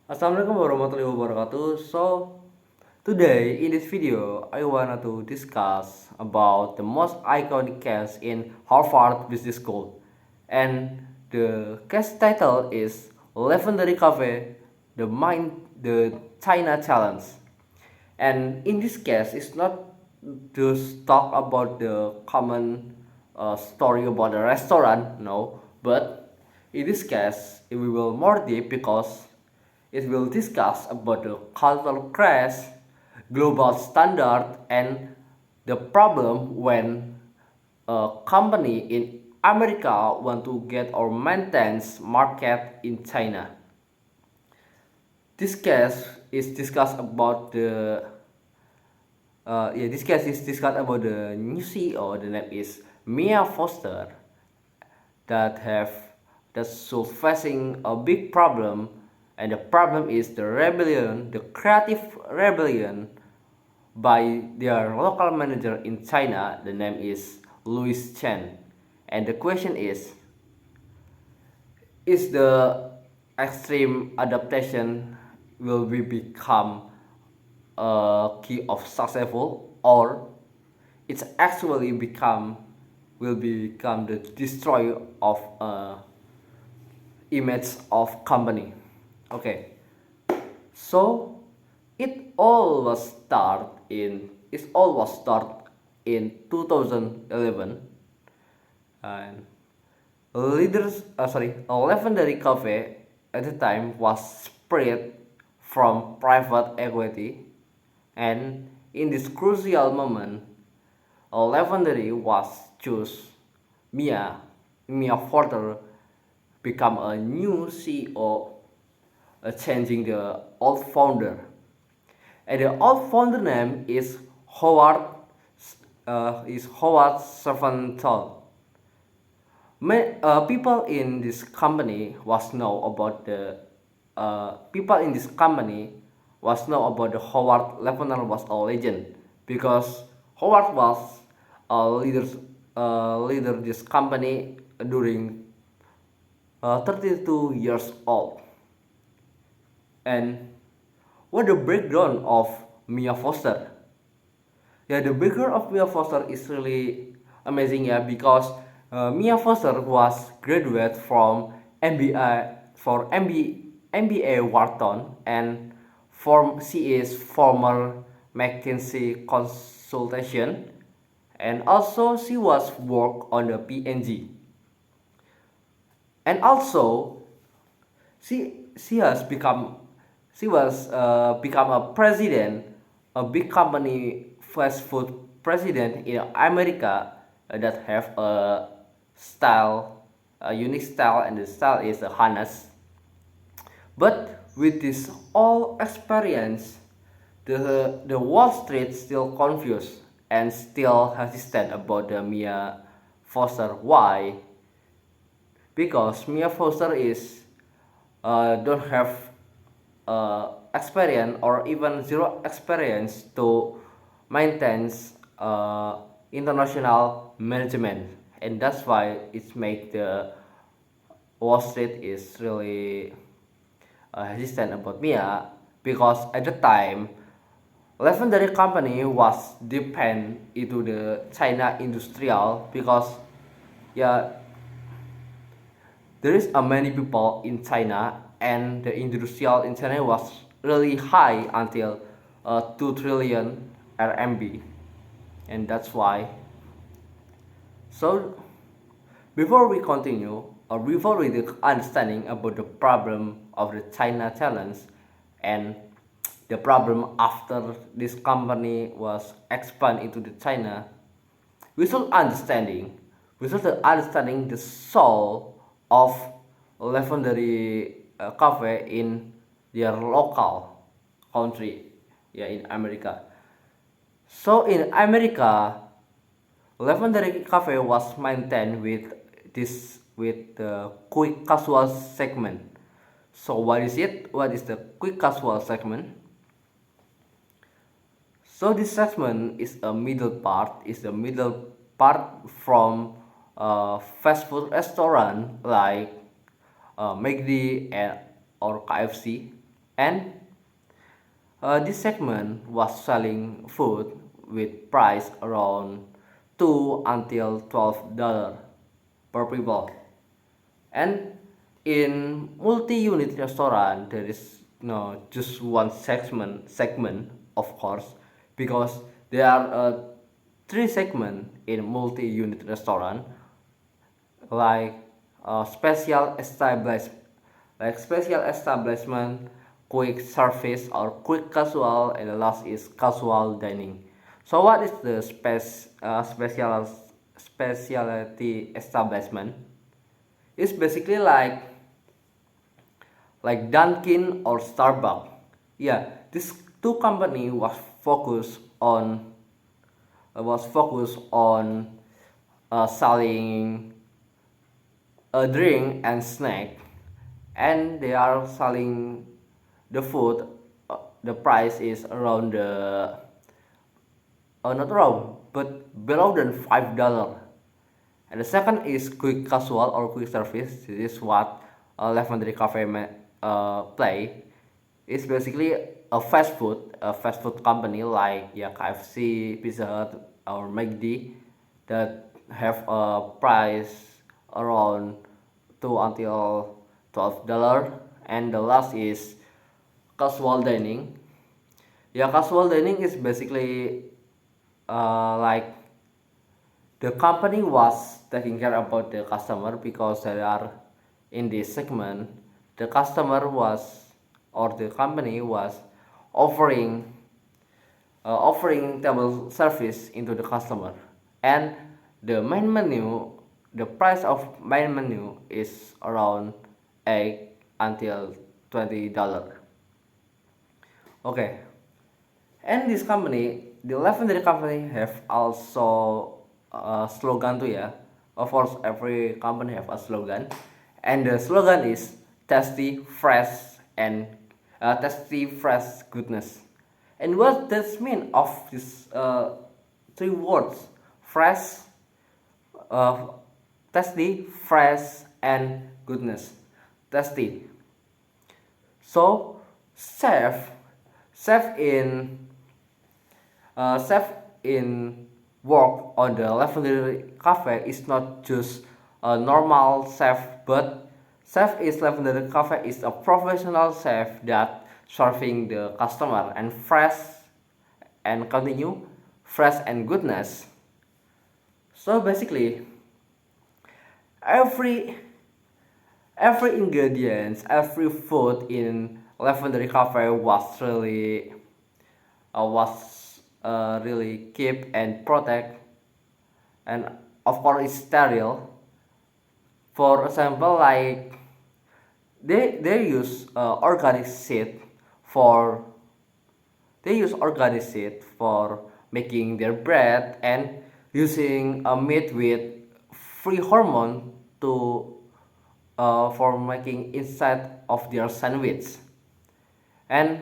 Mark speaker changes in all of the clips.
Speaker 1: Assalamualaikum warahmatullahi wabarakatuh. Today in this video, I wanted to discuss about the most iconic case in Harvard Business School, and the case title is Legendary Cafe, the China Challenge. And in this case, it's not just talk about the common story about the restaurant, no, but in this case, it will more deep because it will discuss about the cultural crash, global standard, and the problem when a company in America want to get or maintain market in China. This case is discussed about this case is discussed about the new CEO. The name is Mia Foster that have that's so facing a big problem, and the problem is the rebellion, the creative rebellion by their local manager in China. The name is Louis Chen, and the question is the extreme adaptation will we become a key of successful, or it's actually become will become the destroyer of image of company. Okay, so it all was start in 2011, and a legendary cafe at the time was spread from private equity, and in this crucial moment, a legendary was choose Mia Mia Porter become a new CEO, changing the old founder. And the old founder name is Howard Servanthal. People in this company was know about the people in this company was know about the Howard Lebanon was a legend because Howard was a leader this company during 32 years old. And what the background of Mia Foster? Yeah, the background of Mia Foster is really amazing, yeah, because Mia Foster was graduate from MBA for MBA Wharton, and she is former McKinsey consultation, and also she was work on the PNG, and also she has become she was become a president, a big company fast food president in America, that have a unique style, and the style is a harness. But with this all experience, the Wall Street still confused and still hesitant about the Mia Foster. Why? Because Mia Foster is don't have experience or even zero experience to maintain international management, and that's why it make the Wall Street is really hesitant about Mia, because at the time legendary company was depend into the China industrial, because yeah, there is a many people in China, and the industrial in China was really high until 2 trillion RMB, and that's why. So before we continue, or before we do understanding about the problem of the China challenge and the problem after this company was expand into the China, we should understanding the soul of legendary cafe in their local country, yeah, in America. So in America, legendary cafe was maintained with the quick casual segment. So what is it? What is the quick casual segment? So this segment is the middle part from fast food restaurant like McD and or KFC. and this segment was selling food with price around $2 until $12 per people. And in multi-unit restaurant, there is no just one segment of course, because there are three segment in multi-unit restaurant, like special establishment, quick service or quick casual, and the last is casual dining. So what is the specialty establishment? It's basically like Dunkin' or Starbucks. Yeah, this two company was focused on selling a drink and snack, and they are selling the food. The price is around the not around but below than $5. And the second is quick casual or quick service. This is what Legendary Cafe play. It's basically a fast food company like, yeah, KFC, Pizza Hut, or McD, that have a price around $2 until $12. And the last is casual dining. Yeah, casual dining is basically like the company was taking care about the customer, because they are in this segment. The customer was, or the company was offering offering table service into the customer, and the main menu the price of main menu is around $8 until $20. Okay, and this company, the Legendary Company, have also a slogan too, yeah. Of course, every company have a slogan, and the slogan is and tasty, fresh goodness. And what does mean of this three words: fresh, uh, tasty, fresh, and goodness? Tasty. So, chef, chef in chef in work on the Legendary Cafe is not just a normal chef, but chef is Legendary Cafe is a professional chef that serving the customer and fresh and continue fresh and goodness. So basically, every every ingredients, every food in Legendary Cafe was really keep and protect, and of course it's sterile. For example, like they use organic seed for making their bread, and using a meat with free hormone to for making inside of their sandwich. and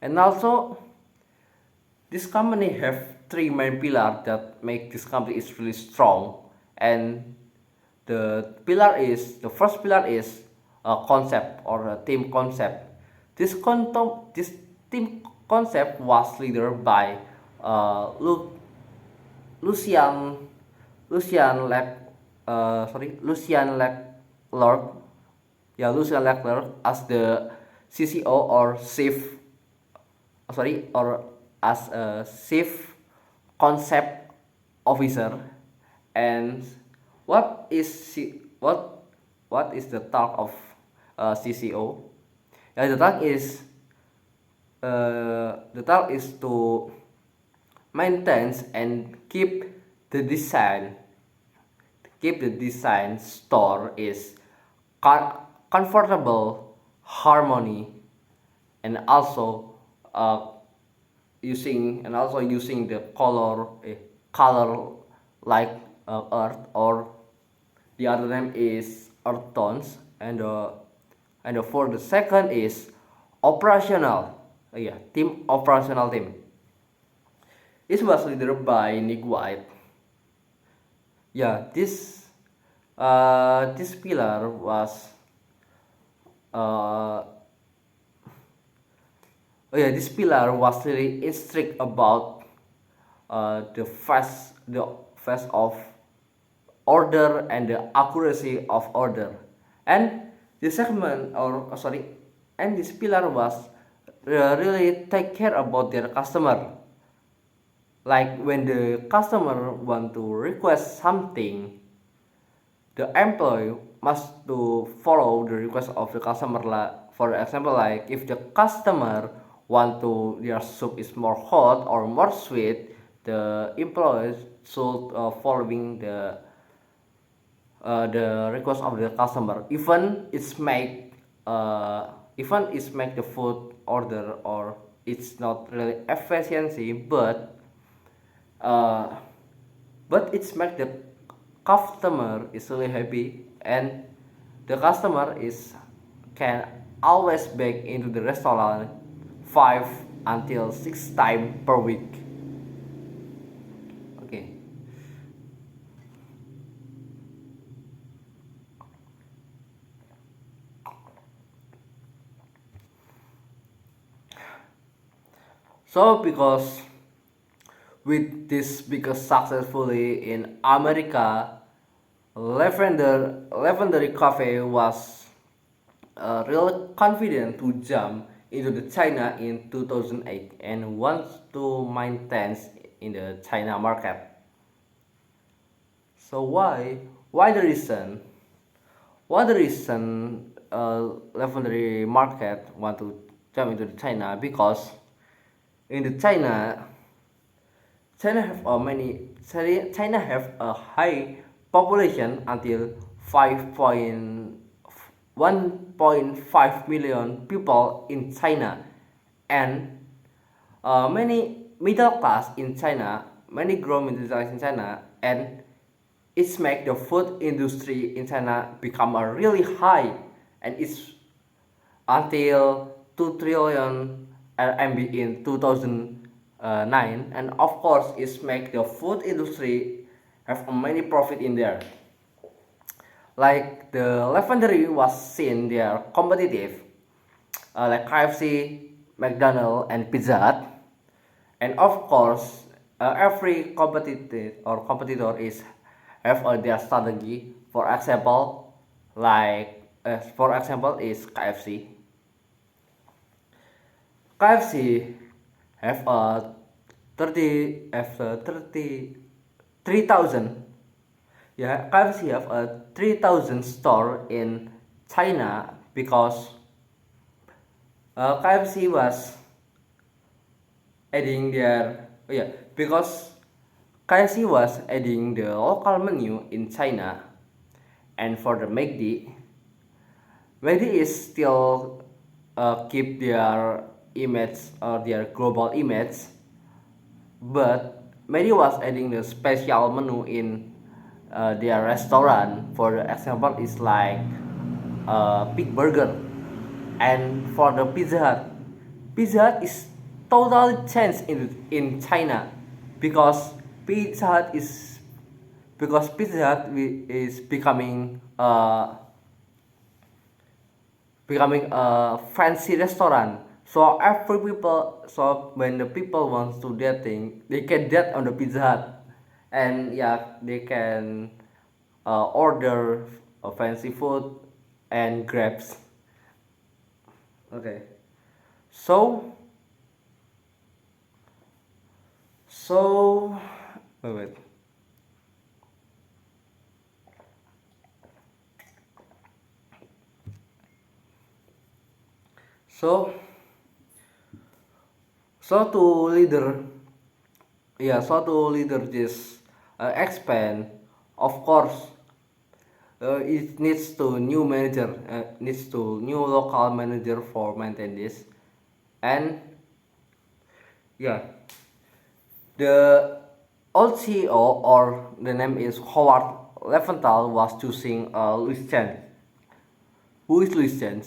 Speaker 1: and also this company have three main pillars that make this company is really strong. And the first pillar is a concept or a team concept. This team concept was leader by Lu, Lucian Lucian Lec Lucian Leclerc. Yeah, Lucian Leclerc as the CCO, or chief, or as a chief concept officer. And what is the task of CCO? Yeah, the task is to maintain and keep the design store is comfortable, harmony, and also using the color like earth, or the other name is earth tones. And for the second is operational. Yeah, operational team. It was led by Nick White. Yeah, this pillar was uh, Oh yeah, this pillar was really strict about the fast of order and the accuracy of order. And the segment or sorry, and this pillar was really take care about their customer. Like when the customer want to request something, the employee must to follow the request of the customer. For example, like if the customer want to their soup is more hot or more sweet, the employees should following the request of the customer, even it's make the food order or it's not really efficiency, uh, but it's make the customer is really happy, and the customer is can always back into the restaurant 5 until 6 times per week. Okay. So because with this because successfully in America, Lavender Cafe was real confident to jump into the China in 2008 and wants to maintain in the China market. So why the reason? Why the reason Lavender market want to jump into the China? Because in the China have a high population until 1.5 million people in China, and many middle class in China, many grow middle class in China, and it's make the food industry in China become a really high, and it's until 2 trillion RMB in 2009, and of course it's make the food industry have many profit in there. Like the Lavender was seen they are competitive, like KFC, McDonald's, and Pizza Hut, and of course every competitor is have their strategy. For example, is KFC. KFC have a 33,000. Yeah, KFC have a 3,000 store in China because KFC was adding their oh yeah because KFC was adding the local menu in China, and for the McD is still keep their image or their global image, but McD was adding the special menu in their restaurant. For example, is like pig burger, and for the Pizza Hut is totally changed in China because Pizza Hut is Pizza Hut is becoming a fancy restaurant. So so when the people wants to dating, they can date on the Pizza Hut, and yeah, they can order fancy food and grabs. Okay, so so wait. So so to leader so to leader this expand, of course it needs to new manager, needs to new local manager for maintain this, and yeah, the old CEO or the name is Howard Leventhal was choosing Louis Chen. Who is Louis Chen?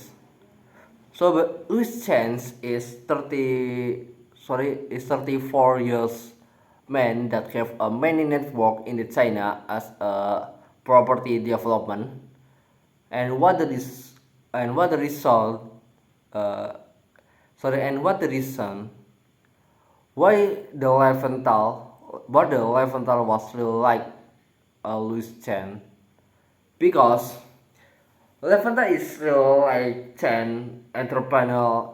Speaker 1: So Louis Chen is 34 years man that have a many network in the China as a property development, and what the result uh, Sorry, and what the reason why the Leventhal was really like Louis Chen? Because Leventhal is really like Chen entrepreneur,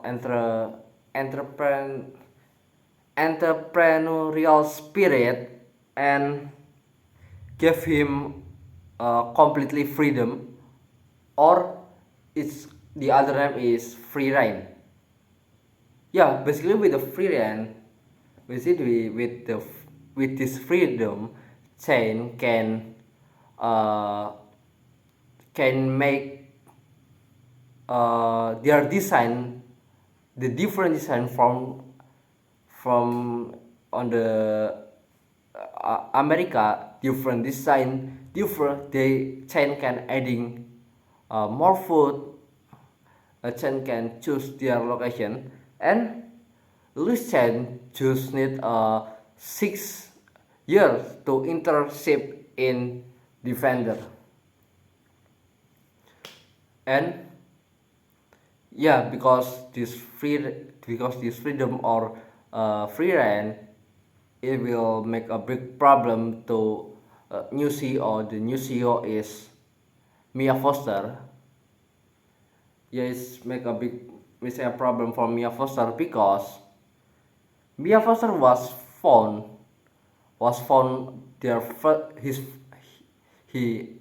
Speaker 1: entrepreneurial spirit, and gave him completely freedom, or it's the other name is free reign. Yeah, basically with the free reign, basically with this freedom, Chain uh, can make their design, the different design from on the America, different design, different they Chain can adding more food. A Chain can choose their location, and Louis Chen just need 6 years to internship in Defender. And yeah, because this freedom or free reign, it will make a big problem to new CEO. The new CEO is Mia Foster. Yeah, it's make a big it's a problem for Mia Foster because Mia Foster was found their his he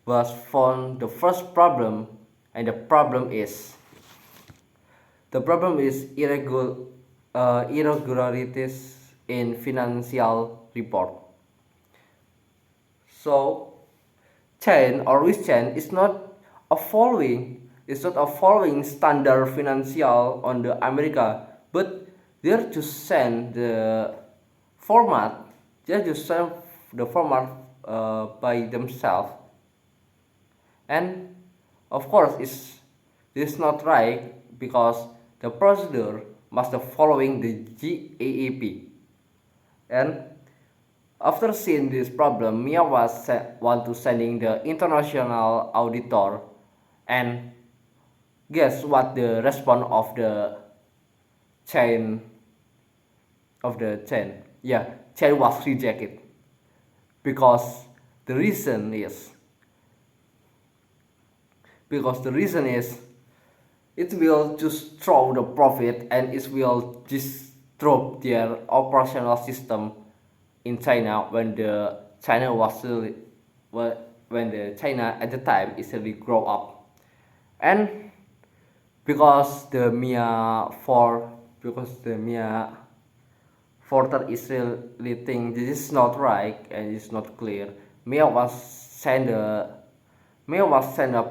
Speaker 1: was found the first problem, and the problem is irregularities in financial report. So Chen or Wis Chen is not a following standard financial on the America, but they're just send the format. They just send the format by themselves, and of course this is not right because the procedure must be following the GAAP. And after seeing this problem, Mia want to sending the international auditor, and guess what the response chain of the chain? Yeah, chain was rejected because the reason is it will just throw the profit, and it will just drop their operational system in China when the China was really, when the China at the time is really grow up. And because the Mia Forter is really think this is not right and it's not clear, Mia was sent a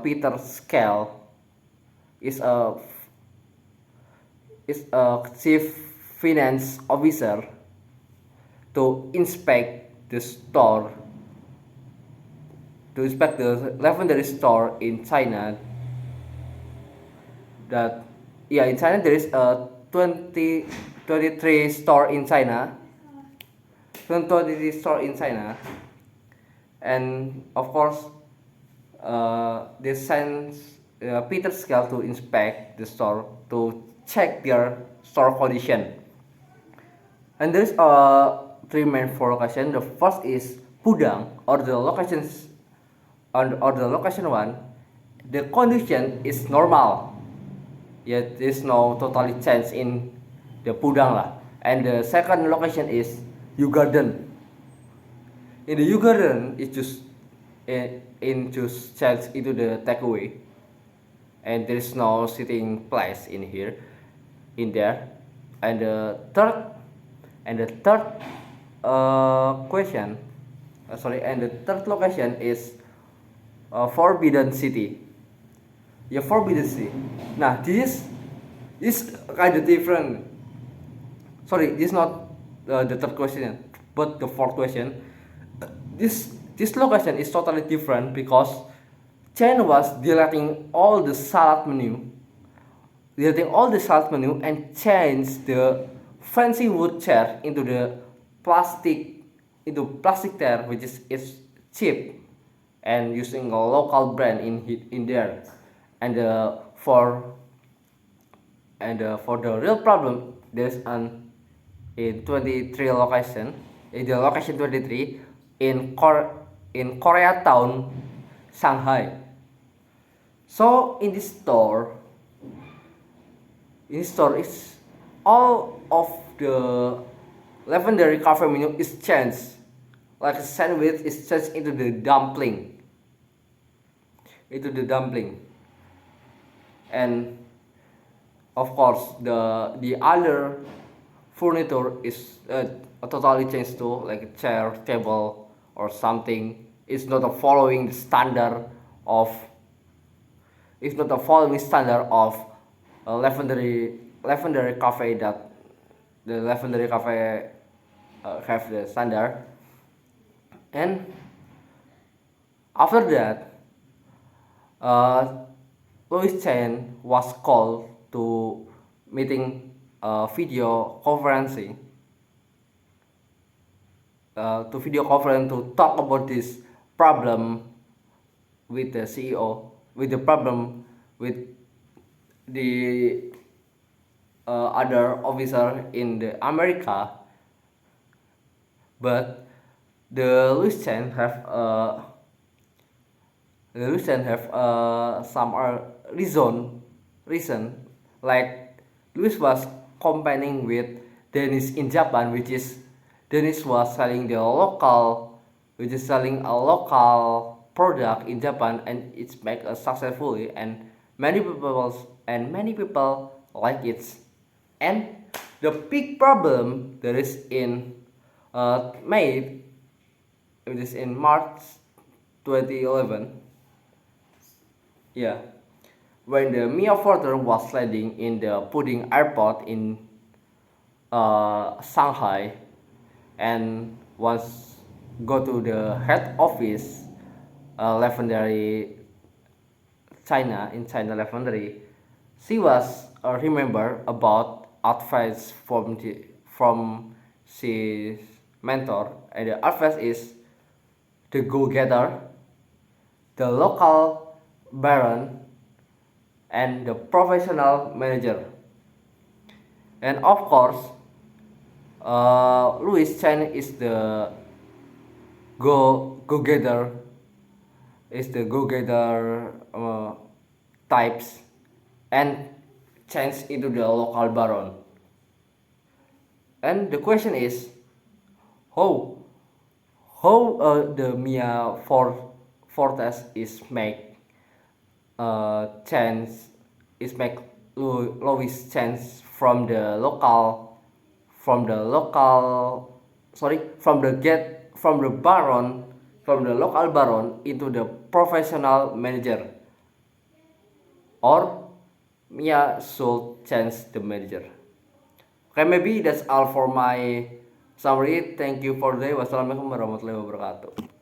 Speaker 1: Peter Scale is a chief finance officer to inspect the lavender store in China. That Yeah, in China there is a 23 store in China, 23 store in China, and of course they send Peter Scale to inspect the store to check their store condition. And there is three main four location. The first is Pudang, or the locations or the location one. The condition is normal, yet there is no totally change in the Pudang lah. And the second location is U Garden. In the U Garden, it just change into the takeaway, and there is no sitting place in there. And the third question, and the third location is Forbidden City. Yeah, Forbidden City. Nah, this kind of different. Sorry, this is not the third question, but the fourth question. This location is totally different because Chen was deleting all the salad menu and changed the fancy wood chair plastic into plastic chair, which is cheap, and using a local brand in there. And for And for the real problem, there's an in 23 location, in the location 23 in Koreatown, Shanghai. So in this store is all of the legendary cafe menu is changed, like a sandwich is changed into the dumpling, and of course the other furniture is totally changed to like a chair, table, or something. It's not a following the standard of it's not a following standard of a legendary cafe that the legendary cafe have the standard. And after that, uh, Louis Chen was called to meeting video conferencing to video conference to talk about this problem with the CEO, with the problem with the other officer in the America. But the Louis Chen have some reason, like Louis was combining with Dennis in Japan, which is Dennis was selling the local, which is selling a local product in Japan, and it's make a successfully, and many people like it. And the big problem that is in May, it is in March 2011. Yeah, when the Mia Forter was landing in the Pudding Airport in Shanghai, and once go to the head office, legendary China legendary, she was remember about advice from his mentor, and the advice is the go-getter, the local baron, and the professional manager. And of course, Louis Chen is the go-getter, types, and change into the local baron. And the question is how the Mia Fortes is make chance is make Louis chance from the local baron into the professional manager, or Mia should change the manager. Okay, maybe that's all for my summary. Thank you for today. Wassalamualaikum warahmatullahi wabarakatuh.